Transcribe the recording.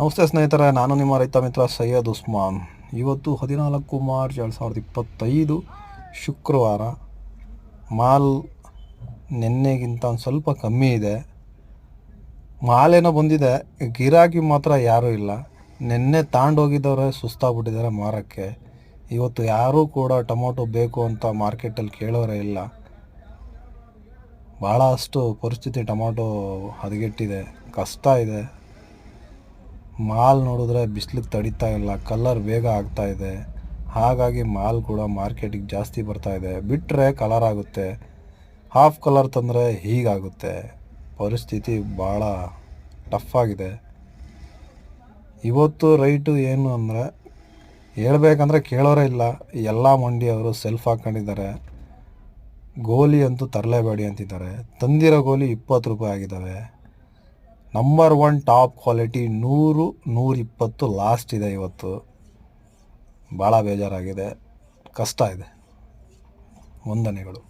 ನಮಸ್ತೆ ಸ್ನೇಹಿತರೆ, ನಾನು ನಿಮ್ಮ ರೈತ ಮಿತ್ರ ಸೈಯದ್ ಉಸ್ಮಾನ್. ಇವತ್ತು 14 ಮಾರ್ಚ್ 2025 ಶುಕ್ರವಾರ. ಮಾಲ್ ನಿನ್ನೆಗಿಂತ ಒಂದು ಸ್ವಲ್ಪ ಕಮ್ಮಿ ಇದೆ. ಮಾಲೇನೋ ಬಂದಿದೆ, ಗಿರಾಕಿ ಮಾತ್ರ ಯಾರೂ ಇಲ್ಲ. ನಿನ್ನೆ ತಾಂಡೋಗಿದ್ದವರೇ ಸುಸ್ತಾಗ್ಬಿಟ್ಟಿದ್ದಾರೆ ಮಾರೋಕ್ಕೆ. ಇವತ್ತು ಯಾರೂ ಕೂಡ ಟೊಮೊಟೊ ಬೇಕು ಅಂತ ಮಾರ್ಕೆಟಲ್ಲಿ ಕೇಳೋರೇ ಇಲ್ಲ. ಭಾಳಷ್ಟು ಪರಿಸ್ಥಿತಿ ಟೊಮೊಟೊ ಹದಗೆಟ್ಟಿದೆ, ಕಷ್ಟ ಇದೆ. ಮಾಲ್ ನೋಡಿದ್ರೆ ಬಿಸಿಲಿಗೆ ತಡೀತಾ ಇಲ್ಲ, ಕಲರ್ ಬೇಗ ಆಗ್ತಾಯಿದೆ. ಹಾಗಾಗಿ ಮಾಲ್ ಕೂಡ ಮಾರ್ಕೆಟಿಗೆ ಜಾಸ್ತಿ ಬರ್ತಾಯಿದೆ. ಬಿಟ್ಟರೆ ಕಲರ್ ಆಗುತ್ತೆ, ಹಾಫ್ ಕಲರ್ ತಂದರೆ ಹೀಗಾಗುತ್ತೆ. ಪರಿಸ್ಥಿತಿ ಭಾಳ ಟಫ್ ಆಗಿದೆ. ಇವತ್ತು ರೈಟು ಏನು ಅಂದರೆ ಹೇಳ್ಬೇಕಂದ್ರೆ ಕೇಳೋರೇ ಇಲ್ಲ. ಎಲ್ಲ ಮಂಡಿಯವರು ಸೆಲ್ಫ್ ಹಾಕ್ಕೊಂಡಿದ್ದಾರೆ. ಗೋಲಿ ಅಂತೂ ತರಲೇಬೇಡಿ ಅಂತಿದ್ದಾರೆ. ತಂದಿರೋ ಗೋಲಿ 20 ರೂಪಾಯಿ ಆಗಿದ್ದಾವೆ. ನಂಬರ್ 1 ಟಾಪ್ ಕ್ವಾಲಿಟಿ 100, 120 ಲಾಸ್ಟ್ ಇದೆ. ಇವತ್ತು ಭಾಳ ಬೇಜಾರಾಗಿದೆ, ಕಷ್ಟ ಇದೆ. ವಂದನೆಗಳು.